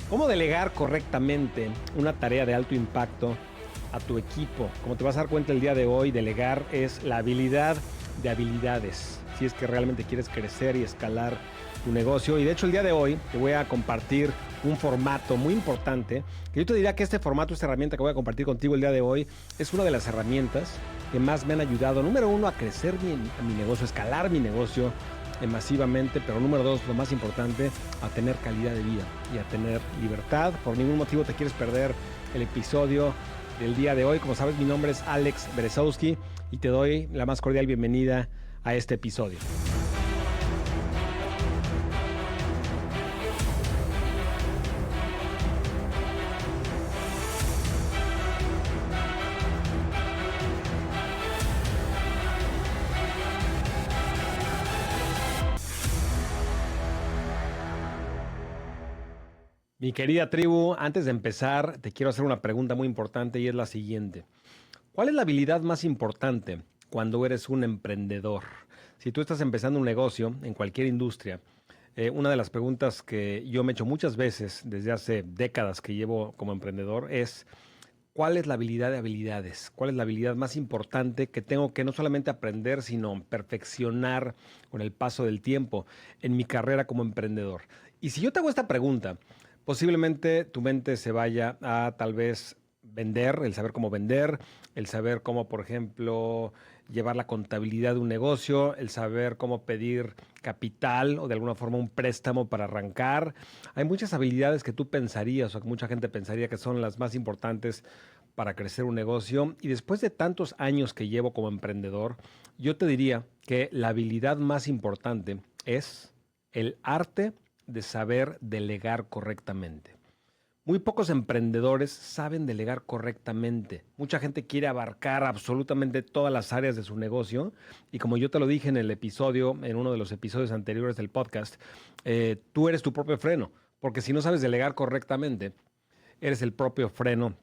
¿Cómo delegar correctamente una tarea de alto impacto a tu equipo? Como te vas a dar cuenta el día de hoy, delegar es la habilidad de habilidades. Si es que realmente quieres crecer y escalar tu negocio. Y de hecho el día de hoy te voy a compartir un formato muy importante. Que yo te diría que este formato, esta herramienta que voy a compartir contigo el día de hoy, es una de las herramientas que más me han ayudado, número uno, a crecer mi negocio, a escalar mi negocio masivamente, pero número dos, lo más importante, a tener calidad de vida y a tener libertad. Por ningún motivo te quieres perder el episodio del día de hoy. Como sabes, mi nombre es Alex Berezowski y te doy la más cordial bienvenida a este episodio. Mi querida tribu, antes de empezar, te quiero hacer una pregunta muy importante y es la siguiente. ¿Cuál es la habilidad más importante cuando eres un emprendedor? Si tú estás empezando un negocio en cualquier industria, una de las preguntas que yo me he hecho muchas veces desde hace décadas que llevo como emprendedor es, ¿cuál es la habilidad de habilidades? ¿Cuál es la habilidad más importante que tengo que no solamente aprender, sino perfeccionar con el paso del tiempo en mi carrera como emprendedor? Y si yo te hago esta pregunta, posiblemente tu mente se vaya a tal vez vender, el saber cómo vender, el saber cómo, por ejemplo, llevar la contabilidad de un negocio, el saber cómo pedir capital o de alguna forma un préstamo para arrancar. Hay muchas habilidades que tú pensarías o que mucha gente pensaría que son las más importantes para crecer un negocio. Y después de tantos años que llevo como emprendedor, yo te diría que la habilidad más importante es el arte de saber delegar correctamente. Muy pocos emprendedores saben delegar correctamente. Mucha gente quiere abarcar absolutamente todas las áreas de su negocio y como yo te lo dije en el episodio, en uno de los episodios anteriores del podcast, tú eres tu propio freno, porque si no sabes delegar correctamente, eres el propio freno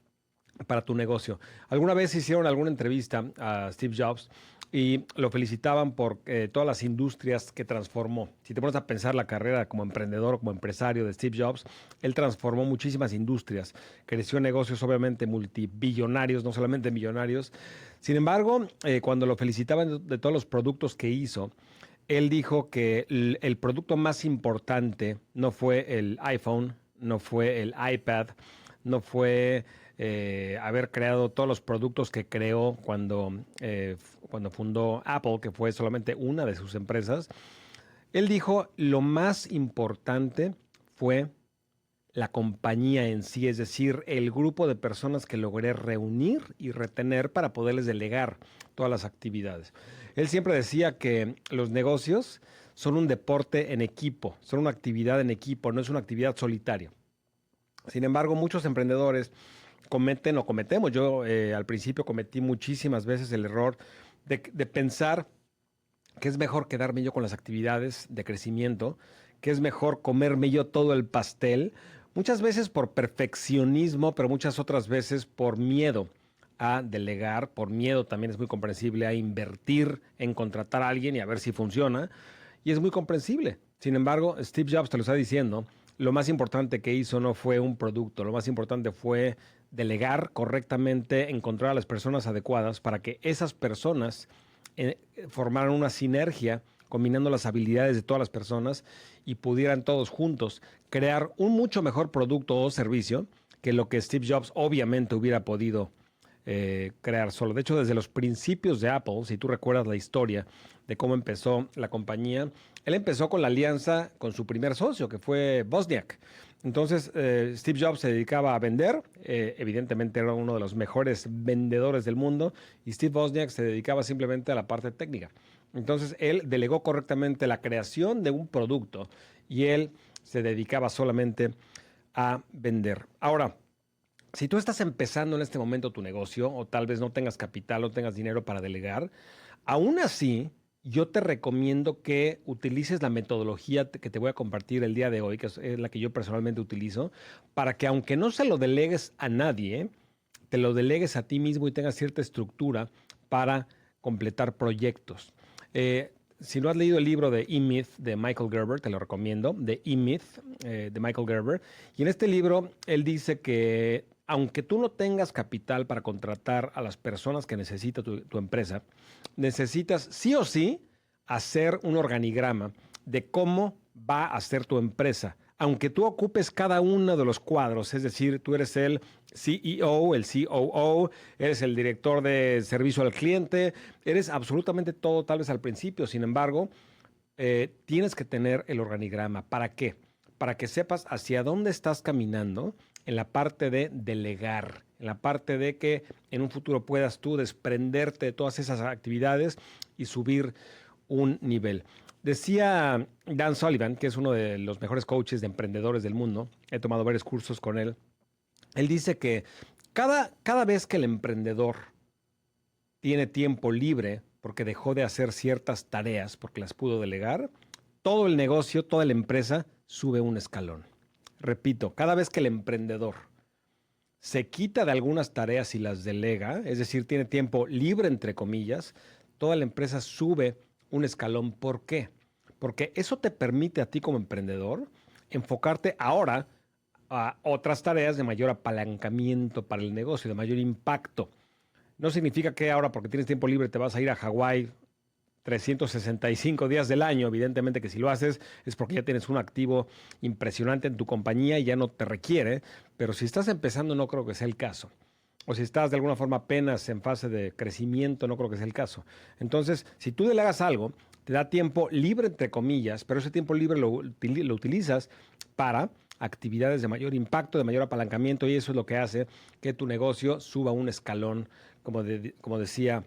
para tu negocio. Alguna vez hicieron alguna entrevista a Steve Jobs y lo felicitaban por todas las industrias que transformó. Si te pones a pensar la carrera como emprendedor, como empresario de Steve Jobs, él transformó muchísimas industrias, creció negocios obviamente multibillonarios, no solamente millonarios. Sin embargo, cuando lo felicitaban de todos los productos que hizo, él dijo que el producto más importante no fue el iPhone, no fue el iPad, no fue haber creado todos los productos que creó cuando fundó Apple, que fue solamente una de sus empresas. Él dijo, lo más importante fue la compañía en sí, es decir, el grupo de personas que logré reunir y retener para poderles delegar todas las actividades. Él siempre decía que los negocios son un deporte en equipo, son una actividad en equipo, no es una actividad solitaria. Sin embargo, muchos emprendedores cometen o cometemos, yo al principio cometí muchísimas veces el error de pensar que es mejor quedarme yo con las actividades de crecimiento, que es mejor comerme yo todo el pastel, muchas veces por perfeccionismo, pero muchas otras veces por miedo a delegar, por miedo también es muy comprensible a invertir en contratar a alguien y a ver si funciona, y es muy comprensible. Sin embargo, Steve Jobs te lo está diciendo, lo más importante que hizo no fue un producto, lo más importante fue delegar correctamente, encontrar a las personas adecuadas para que esas personas formaran una sinergia combinando las habilidades de todas las personas y pudieran todos juntos crear un mucho mejor producto o servicio que lo que Steve Jobs obviamente hubiera podido crear solo. De hecho, desde los principios de Apple, si tú recuerdas la historia de cómo empezó la compañía, él empezó con la alianza con su primer socio, que fue Wozniak. Entonces, Steve Jobs se dedicaba a vender, evidentemente era uno de los mejores vendedores del mundo, y Steve Wozniak se dedicaba simplemente a la parte técnica. Entonces, él delegó correctamente la creación de un producto y él se dedicaba solamente a vender. Ahora, si tú estás empezando en este momento tu negocio o tal vez no tengas capital, no tengas dinero para delegar, aún así yo te recomiendo que utilices la metodología que te voy a compartir el día de hoy, que es la que yo personalmente utilizo, para que aunque no se lo delegues a nadie, te lo delegues a ti mismo y tengas cierta estructura para completar proyectos. si no has leído el libro de E-Myth de Michael Gerber, te lo recomiendo, de E-Myth de Michael Gerber. Y en este libro él dice que aunque tú no tengas capital para contratar a las personas que necesita tu empresa, necesitas sí o sí hacer un organigrama de cómo va a ser tu empresa. Aunque tú ocupes cada uno de los cuadros, es decir, tú eres el CEO, el COO, eres el director de servicio al cliente, eres absolutamente todo tal vez al principio. Sin embargo, tienes que tener el organigrama. ¿Para qué? Para que sepas hacia dónde estás caminando en la parte de delegar, en la parte de que en un futuro puedas tú desprenderte de todas esas actividades y subir un nivel. Decía Dan Sullivan, que es uno de los mejores coaches de emprendedores del mundo, he tomado varios cursos con él. Él dice que cada vez que el emprendedor tiene tiempo libre porque dejó de hacer ciertas tareas, porque las pudo delegar, todo el negocio, toda la empresa sube un escalón. Repito, cada vez que el emprendedor se quita de algunas tareas y las delega, es decir, tiene tiempo libre, entre comillas, toda la empresa sube un escalón. ¿Por qué? Porque eso te permite a ti como emprendedor enfocarte ahora a otras tareas de mayor apalancamiento para el negocio, de mayor impacto. No significa que ahora, porque tienes tiempo libre, te vas a ir a Hawái 365 días del año. Evidentemente que si lo haces es porque ya tienes un activo impresionante en tu compañía y ya no te requiere, pero si estás empezando no creo que sea el caso. O si estás de alguna forma apenas en fase de crecimiento, no creo que sea el caso. Entonces, si tú delegas algo, te da tiempo libre, entre comillas, pero ese tiempo libre lo utilizas para actividades de mayor impacto, de mayor apalancamiento, y eso es lo que hace que tu negocio suba un escalón, como decía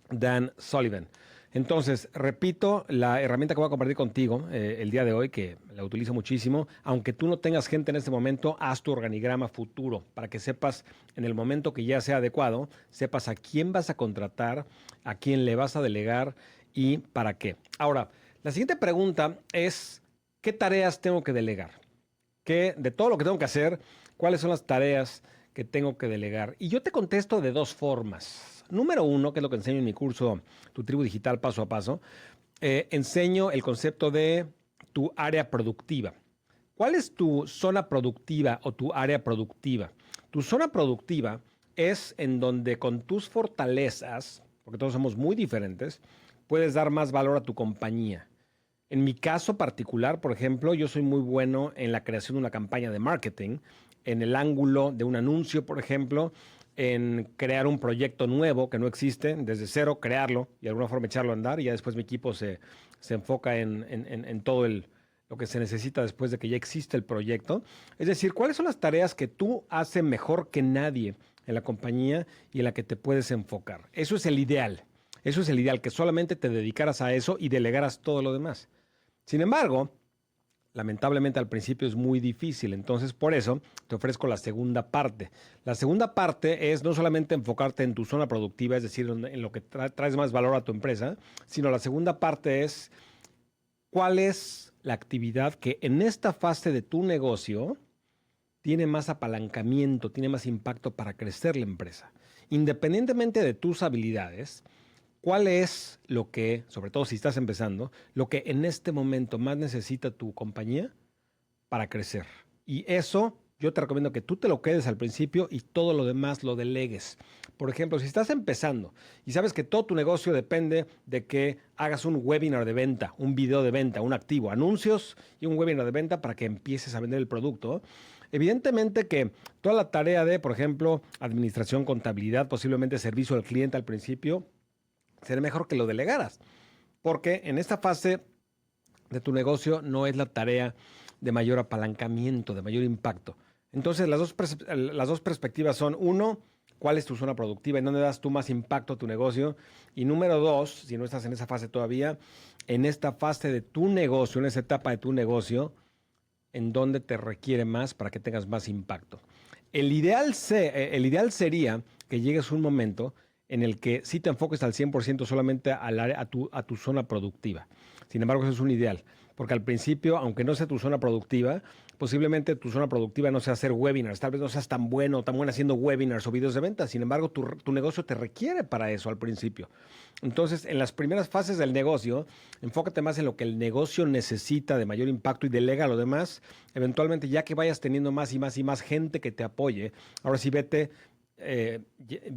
Dan Sullivan. Entonces, repito, la herramienta que voy a compartir contigo el día de hoy, que la utilizo muchísimo, aunque tú no tengas gente en este momento, haz tu organigrama futuro para que sepas en el momento que ya sea adecuado, sepas a quién vas a contratar, a quién le vas a delegar y para qué. Ahora, la siguiente pregunta es, ¿qué tareas tengo que delegar? De todo lo que tengo que hacer, ¿cuáles son las tareas que tengo que delegar? Y yo te contesto de dos formas. Número uno, que es lo que enseño en mi curso Tu Tribu Digital Paso a Paso, enseño el concepto de tu área productiva. ¿Cuál es tu zona productiva o tu área productiva? Tu zona productiva es en donde con tus fortalezas, porque todos somos muy diferentes, puedes dar más valor a tu compañía. En mi caso particular, por ejemplo, yo soy muy bueno en la creación de una campaña de marketing, en el ángulo de un anuncio, por ejemplo, en crear un proyecto nuevo que no existe, desde cero, crearlo y de alguna forma echarlo a andar, y ya después mi equipo se enfoca en todo lo que se necesita después de que ya existe el proyecto. Es decir, ¿cuáles son las tareas que tú haces mejor que nadie en la compañía y en la que te puedes enfocar? Eso es el ideal. Eso es el ideal, que solamente te dedicaras a eso y delegaras todo lo demás. Sin embargo, lamentablemente al principio es muy difícil, entonces por eso te ofrezco la segunda parte. La segunda parte es no solamente enfocarte en tu zona productiva, es decir, en lo que traes más valor a tu empresa, sino la segunda parte es cuál es la actividad que en esta fase de tu negocio tiene más apalancamiento, tiene más impacto para crecer la empresa. Independientemente de tus habilidades, ¿cuál es lo que, sobre todo si estás empezando, lo que en este momento más necesita tu compañía para crecer? Y eso yo te recomiendo que tú te lo quedes al principio y todo lo demás lo delegues. Por ejemplo, si estás empezando y sabes que todo tu negocio depende de que hagas un webinar de venta, un video de venta, un activo, anuncios y un webinar de venta para que empieces a vender el producto. Evidentemente que toda la tarea de, por ejemplo, administración, contabilidad, posiblemente servicio al cliente al principio, sería mejor que lo delegaras, porque en esta fase de tu negocio no es la tarea de mayor apalancamiento, de mayor impacto. Entonces, las dos perspectivas son, uno, ¿cuál es tu zona productiva? ¿En dónde das tú más impacto a tu negocio? Y número dos, si no estás en esa fase todavía, en esta fase de tu negocio, en esa etapa de tu negocio, ¿en dónde te requiere más para que tengas más impacto? El ideal sería que llegues a un momento en el que sí te enfoques al 100% solamente a tu zona productiva. Sin embargo, eso es un ideal, porque al principio, aunque no sea tu zona productiva, posiblemente tu zona productiva no sea hacer webinars, tal vez no seas tan bueno o tan buena haciendo webinars o videos de ventas, sin embargo, tu negocio te requiere para eso al principio. Entonces, en las primeras fases del negocio, enfócate más en lo que el negocio necesita de mayor impacto y delega lo demás. Eventualmente, ya que vayas teniendo más y más y más gente que te apoye, ahora sí vete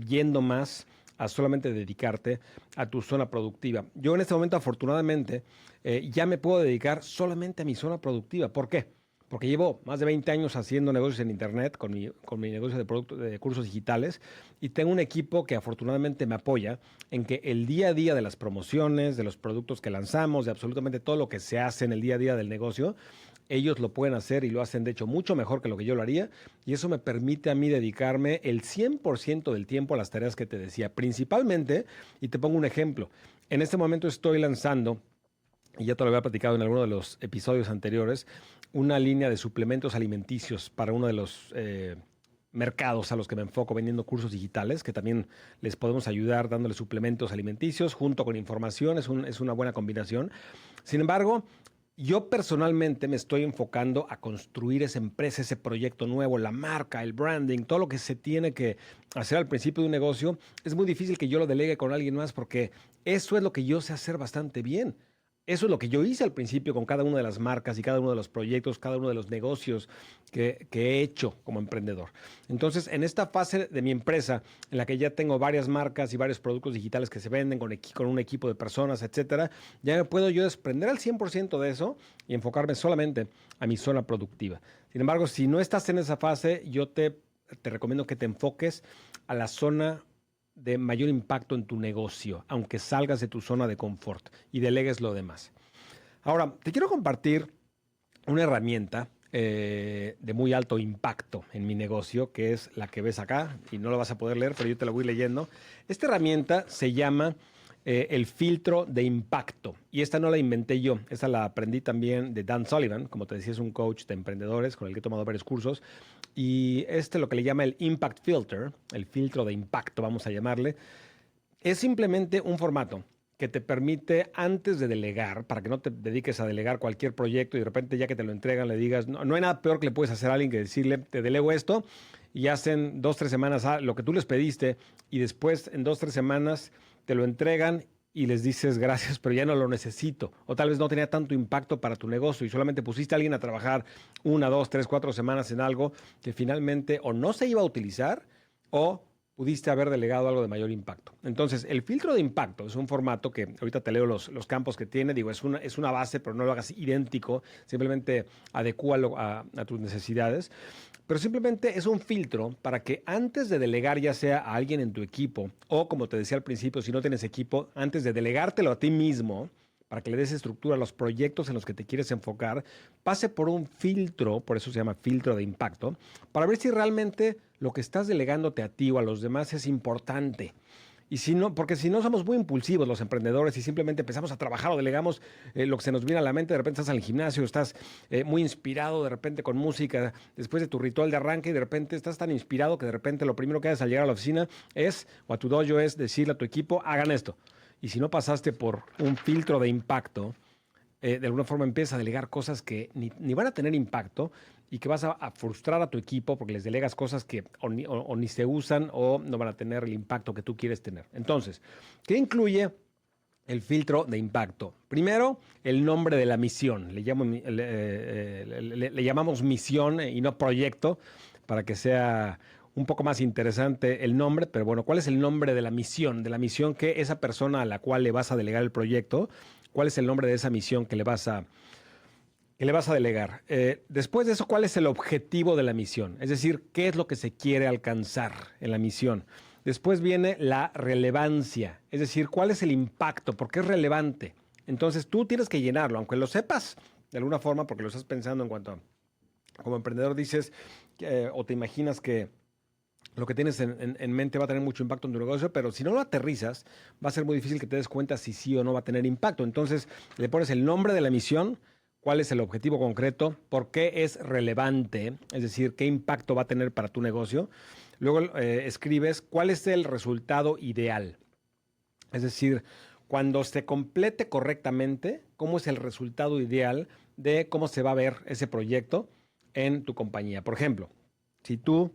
yendo más a solamente dedicarte a tu zona productiva. Yo en este momento, afortunadamente, ya me puedo dedicar solamente a mi zona productiva. ¿Por qué? Porque llevo más de 20 años haciendo negocios en Internet con mi negocio de cursos digitales y tengo un equipo que afortunadamente me apoya en que el día a día de las promociones, de los productos que lanzamos, de absolutamente todo lo que se hace en el día a día del negocio, ellos lo pueden hacer y lo hacen de hecho mucho mejor que lo que yo lo haría y eso me permite a mí dedicarme el 100% del tiempo a las tareas que te decía. Principalmente, y te pongo un ejemplo, en este momento estoy lanzando, y ya te lo había platicado en alguno de los episodios anteriores, una línea de suplementos alimenticios para uno de los mercados a los que me enfoco vendiendo cursos digitales, que también les podemos ayudar dándoles suplementos alimenticios junto con información, es una buena combinación. Sin embargo, yo personalmente me estoy enfocando a construir esa empresa, ese proyecto nuevo, la marca, el branding, todo lo que se tiene que hacer al principio de un negocio. Es muy difícil que yo lo delegue con alguien más porque eso es lo que yo sé hacer bastante bien. Eso es lo que yo hice al principio con cada una de las marcas y cada uno de los proyectos, cada uno de los negocios que he hecho como emprendedor. Entonces, en esta fase de mi empresa, en la que ya tengo varias marcas y varios productos digitales que se venden con un equipo de personas, etcétera, ya me puedo yo desprender al 100% de eso y enfocarme solamente a mi zona productiva. Sin embargo, si no estás en esa fase, yo te recomiendo que te enfoques a la zona de mayor impacto en tu negocio, aunque salgas de tu zona de confort y delegues lo demás. Ahora, te quiero compartir una herramienta de muy alto impacto en mi negocio, que es la que ves acá, y no la vas a poder leer, pero yo te la voy leyendo. Esta herramienta se llama el filtro de impacto, y esta no la inventé yo, esta la aprendí también de Dan Sullivan, como te decía, es un coach de emprendedores con el que he tomado varios cursos, y lo que le llama el Impact Filter, el filtro de impacto, vamos a llamarle, es simplemente un formato que te permite antes de delegar, para que no te dediques a delegar cualquier proyecto y de repente ya que te lo entregan le digas, no, no hay nada peor que le puedes hacer a alguien que decirle, te delego esto y hacen 2, 3 semanas lo que tú les pediste y después en 2, 3 semanas te lo entregan y les dices gracias, pero ya no lo necesito. O tal vez no tenía tanto impacto para tu negocio y solamente pusiste a alguien a trabajar 1, 2, 3, 4 semanas en algo que finalmente o no se iba a utilizar o pudiste haber delegado algo de mayor impacto. Entonces, el filtro de impacto es un formato que ahorita te leo los campos que tiene. Digo, es una base, pero no lo hagas idéntico. Simplemente adecúalo a tus necesidades. Pero simplemente es un filtro para que antes de delegar ya sea a alguien en tu equipo o, como te decía al principio, si no tienes equipo, antes de delegártelo a ti mismo, para que le des estructura a los proyectos en los que te quieres enfocar, pase por un filtro, por eso se llama filtro de impacto, para ver si realmente lo que estás delegándote a ti o a los demás es importante. Y si no, porque si no somos muy impulsivos los emprendedores y simplemente empezamos a trabajar o delegamos lo que se nos viene a la mente, de repente estás al gimnasio, estás muy inspirado de repente con música, después de tu ritual de arranque y de repente estás tan inspirado que de repente lo primero que haces al llegar a la oficina o a tu dojo es decirle a tu equipo, hagan esto. Y si no pasaste por un filtro de impacto, de alguna forma empiezas a delegar cosas que ni van a tener impacto y que vas a frustrar a tu equipo porque les delegas cosas que o ni se usan o no van a tener el impacto que tú quieres tener. Entonces, ¿qué incluye el filtro de impacto? Primero, el nombre de la misión. Le llamamos misión y no proyecto para que sea un poco más interesante el nombre, pero bueno, ¿cuál es el nombre de la misión? De la misión que esa persona a la cual le vas a delegar el proyecto, ¿cuál es el nombre de esa misión que le vas a delegar? Después de eso, ¿cuál es el objetivo de la misión? Es decir, ¿qué es lo que se quiere alcanzar en la misión? Después viene la relevancia, es decir, ¿cuál es el impacto? ¿Por qué es relevante? Entonces tú tienes que llenarlo, aunque lo sepas de alguna forma, porque lo estás pensando en cuanto a, como emprendedor dices, o te imaginas que lo que tienes en mente va a tener mucho impacto en tu negocio, pero si no lo aterrizas, va a ser muy difícil que te des cuenta si sí o no va a tener impacto. Entonces, le pones el nombre de la misión, cuál es el objetivo concreto, por qué es relevante, es decir, qué impacto va a tener para tu negocio. Luego escribes cuál es el resultado ideal. Es decir, cuando se complete correctamente, cómo es el resultado ideal de cómo se va a ver ese proyecto en tu compañía. Por ejemplo, si tú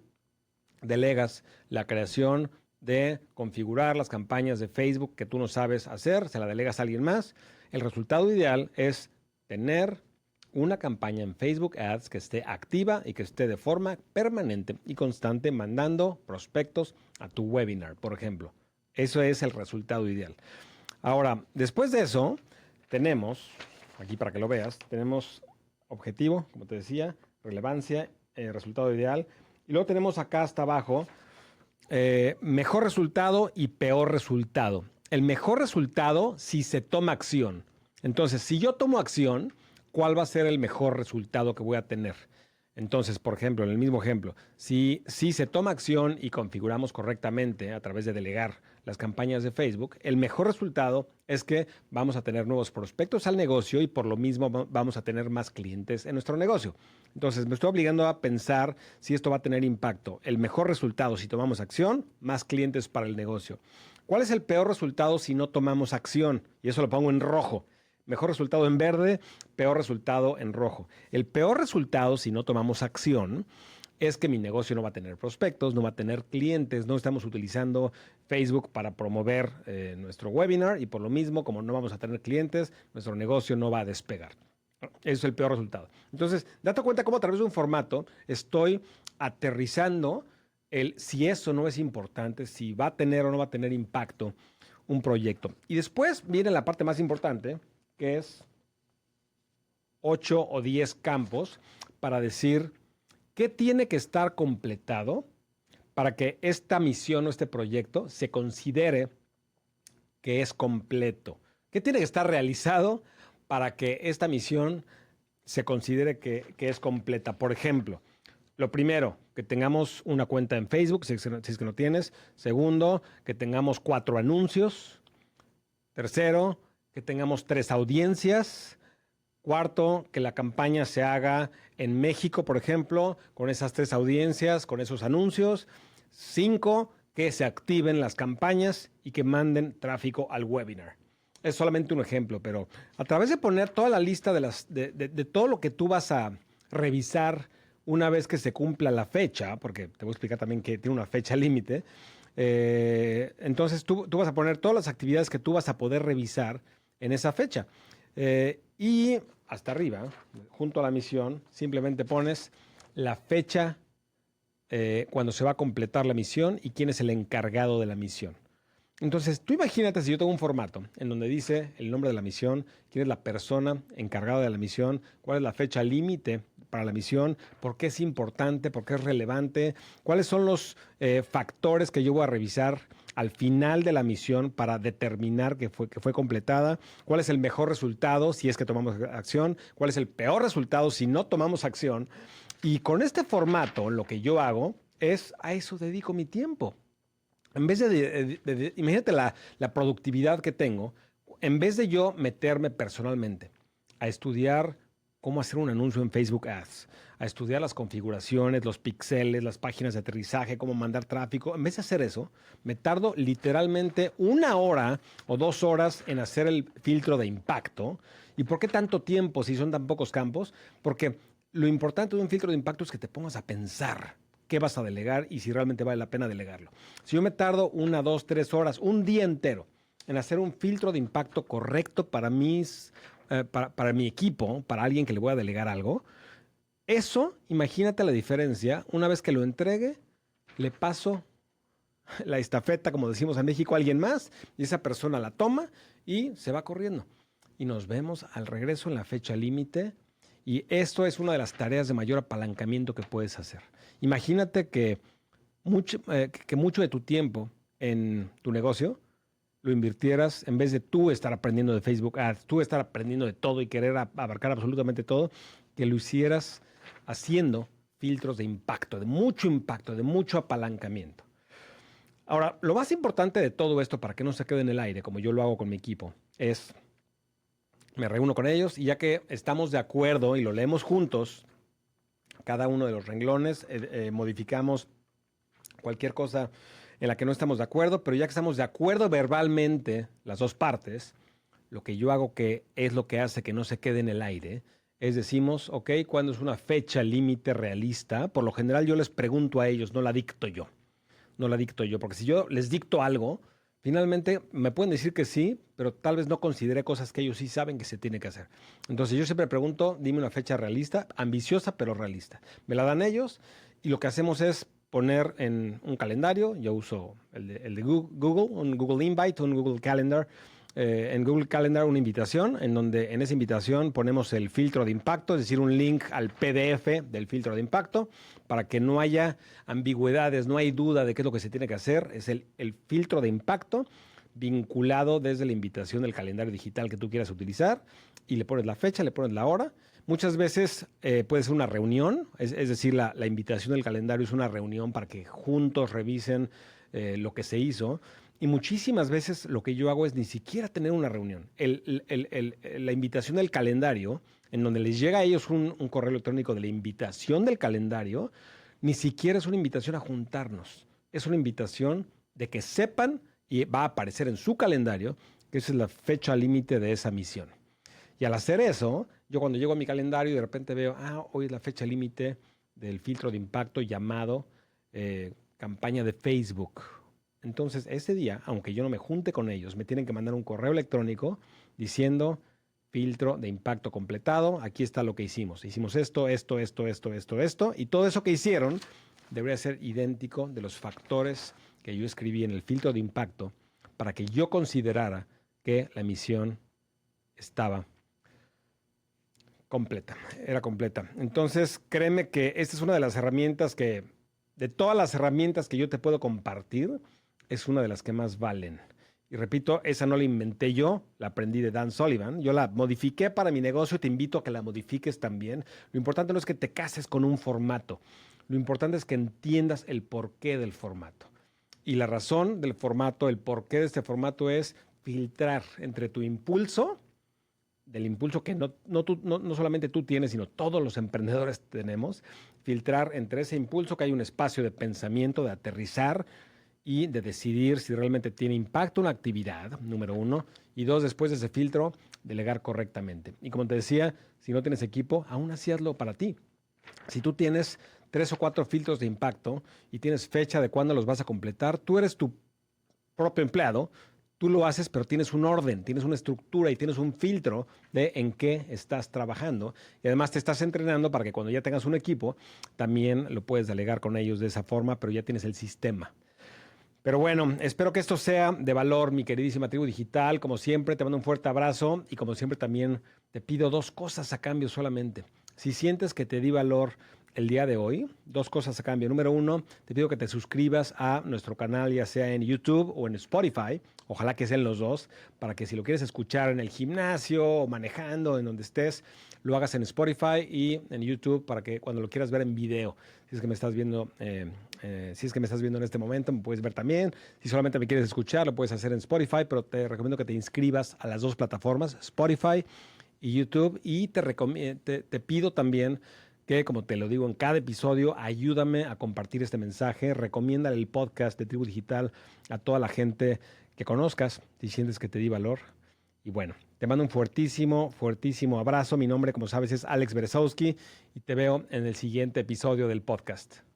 delegas la creación de configurar las campañas de Facebook que tú no sabes hacer, se la delegas a alguien más, el resultado ideal es tener una campaña en Facebook Ads que esté activa y que esté de forma permanente y constante mandando prospectos a tu webinar, por ejemplo. Eso es el resultado ideal. Ahora, después de eso, tenemos, aquí para que lo veas, tenemos objetivo, como te decía, relevancia, resultado ideal. Y luego tenemos acá hasta abajo, mejor resultado y peor resultado. El mejor resultado si se toma acción. Entonces, si yo tomo acción, ¿cuál va a ser el mejor resultado que voy a tener? Entonces, por ejemplo, en el mismo ejemplo, si se toma acción y configuramos correctamente a través de delegar las campañas de Facebook, el mejor resultado es que vamos a tener nuevos prospectos al negocio y por lo mismo vamos a tener más clientes en nuestro negocio. Entonces, me estoy obligando a pensar si esto va a tener impacto. El mejor resultado si tomamos acción, más clientes para el negocio. ¿Cuál es el peor resultado si no tomamos acción? Y eso lo pongo en rojo. Mejor resultado en verde, peor resultado en rojo. El peor resultado si no tomamos acción es que mi negocio no va a tener prospectos, no va a tener clientes, no estamos utilizando Facebook para promover nuestro webinar y por lo mismo, como no vamos a tener clientes, nuestro negocio no va a despegar. Eso es el peor resultado. Entonces, date cuenta cómo a través de un formato estoy aterrizando si eso no es importante, si va a tener o no va a tener impacto un proyecto. Y después viene la parte más importante, que es 8 o 10 campos para decir qué tiene que estar completado para que esta misión o este proyecto se considere que es completo. ¿Qué tiene que estar realizado para que esta misión se considere que es completa? Por ejemplo, lo primero, que tengamos una cuenta en Facebook, si es que no tienes. Segundo, que tengamos 4 anuncios. Tercero, que tengamos 3 audiencias. Cuarto, que la campaña se haga en México, por ejemplo, con esas 3 audiencias, con esos anuncios. 5, que se activen las campañas y que manden tráfico al webinar. Es solamente un ejemplo, pero a través de poner toda la lista de todo lo que tú vas a revisar una vez que se cumpla la fecha, porque te voy a explicar también que tiene una fecha límite, entonces tú vas a poner todas las actividades que tú vas a poder revisar en esa fecha. Y hasta arriba, junto a la misión, simplemente pones la fecha cuando se va a completar la misión y quién es el encargado de la misión. Entonces, tú imagínate si yo tengo un formato en donde dice el nombre de la misión, quién es la persona encargada de la misión, cuál es la fecha límite para la misión, por qué es importante, por qué es relevante, cuáles son los factores que yo voy a revisar al final de la misión para determinar que fue completada, cuál es el mejor resultado si es que tomamos acción, cuál es el peor resultado si no tomamos acción. Y con este formato, lo que yo hago es a eso dedico mi tiempo. En vez imagínate la productividad que tengo, en vez de yo meterme personalmente a estudiar cómo hacer un anuncio en Facebook Ads, a estudiar las configuraciones, los píxeles, las páginas de aterrizaje, cómo mandar tráfico, en vez de hacer eso, me tardo literalmente 1 hora o 2 horas en hacer el filtro de impacto. ¿Y por qué tanto tiempo si son tan pocos campos? Porque lo importante de un filtro de impacto es que te pongas a pensar qué vas a delegar y si realmente vale la pena delegarlo. Si yo me tardo 1, 2, 3 horas, un día entero en hacer un filtro de impacto correcto para mi equipo, para alguien que le voy a delegar algo, eso, imagínate la diferencia. Una vez que lo entregue, le paso la estafeta, como decimos en México, a alguien más y esa persona la toma y se va corriendo. Y nos vemos al regreso en la fecha límite. Y esto es una de las tareas de mayor apalancamiento que puedes hacer. Imagínate que mucho de tu tiempo en tu negocio lo invirtieras en vez de tú estar aprendiendo de Facebook Ads, tú estar aprendiendo de todo y querer abarcar absolutamente todo, que lo hicieras haciendo filtros de impacto, de mucho apalancamiento. Ahora, lo más importante de todo esto, para que no se quede en el aire, como yo lo hago con mi equipo, es me reúno con ellos y ya que estamos de acuerdo y lo leemos juntos, cada uno de los renglones, modificamos cualquier cosa en la que no estamos de acuerdo, pero ya que estamos de acuerdo verbalmente, las dos partes, lo que yo hago que es lo que hace que no se quede en el aire, es decimos, ok, ¿cuándo es una fecha límite realista? Por lo general yo les pregunto a ellos, no la dicto yo. No la dicto yo, porque si yo les dicto algo, finalmente me pueden decir que sí, pero tal vez no considere cosas que ellos sí saben que se tiene que hacer. Entonces yo siempre pregunto, dime una fecha realista, ambiciosa pero realista. Me la dan ellos y lo que hacemos es poner en un calendario, yo uso el de Google, un Google Invite, un Google Calendar, en Google Calendar una invitación, en donde en esa invitación ponemos el filtro de impacto, es decir, un link al PDF del filtro de impacto, para que no haya ambigüedades, no hay duda de qué es lo que se tiene que hacer. Es el filtro de impacto vinculado desde la invitación del calendario digital que tú quieras utilizar y le pones la fecha, le pones la hora. Muchas veces puede ser una reunión, es decir, la invitación del calendario es una reunión para que juntos revisen lo que se hizo. Y muchísimas veces lo que yo hago es ni siquiera tener una reunión. La invitación del calendario, en donde les llega a ellos un correo electrónico de la invitación del calendario, ni siquiera es una invitación a juntarnos. Es una invitación de que sepan y va a aparecer en su calendario que esa es la fecha límite de esa misión. Y al hacer eso, yo cuando llego a mi calendario y de repente veo, hoy es la fecha límite del filtro de impacto llamado campaña de Facebook. Entonces, ese día, aunque yo no me junte con ellos, me tienen que mandar un correo electrónico diciendo filtro de impacto completado. Aquí está lo que hicimos. Hicimos esto, esto, esto, esto, esto, esto. Y todo eso que hicieron debería ser idéntico de los factores que yo escribí en el filtro de impacto para que yo considerara que la misión estaba completa, era completa. Entonces, créeme que esta es una de las herramientas que, de todas las herramientas que yo te puedo compartir, es una de las que más valen. Y repito, esa no la inventé yo, la aprendí de Dan Sullivan. Yo la modifiqué para mi negocio y te invito a que la modifiques también. Lo importante no es que te cases con un formato. Lo importante es que entiendas el porqué del formato. Y la razón del formato, el porqué de este formato es filtrar entre tu impulso, del impulso que no solamente tú tienes, sino todos los emprendedores tenemos, filtrar entre ese impulso que hay un espacio de pensamiento, de aterrizar y de decidir si realmente tiene impacto una actividad, número uno, y dos, después de ese filtro, delegar correctamente. Y como te decía, si no tienes equipo, aún así hazlo para ti. Si tú tienes 3 o 4 filtros de impacto y tienes fecha de cuándo los vas a completar, tú eres tu propio empleado, tú lo haces, pero tienes un orden, tienes una estructura y tienes un filtro de en qué estás trabajando. Y además te estás entrenando para que cuando ya tengas un equipo, también lo puedes delegar con ellos de esa forma, pero ya tienes el sistema. Pero bueno, espero que esto sea de valor, mi queridísima tribu digital. Como siempre, te mando un fuerte abrazo y como siempre también te pido 2 cosas a cambio solamente. Si sientes que te di valor el día de hoy, 2 cosas a cambio. Número uno, te pido que te suscribas a nuestro canal, ya sea en YouTube o en Spotify. Ojalá que sean los dos, para que si lo quieres escuchar en el gimnasio o manejando, en donde estés, lo hagas en Spotify y en YouTube para que cuando lo quieras ver en video, si es que me estás viendo, si es que me estás viendo en este momento, me puedes ver también. Si solamente me quieres escuchar, lo puedes hacer en Spotify, pero te recomiendo que te inscribas a las 2 plataformas, Spotify y YouTube. Y te pido también que, como te lo digo en cada episodio, ayúdame a compartir este mensaje. Recomienda el podcast de Tribu Digital a toda la gente que conozcas, si sientes que te di valor. Y bueno, te mando un fuertísimo, fuertísimo abrazo. Mi nombre, como sabes, es Alex Berezowski y te veo en el siguiente episodio del podcast.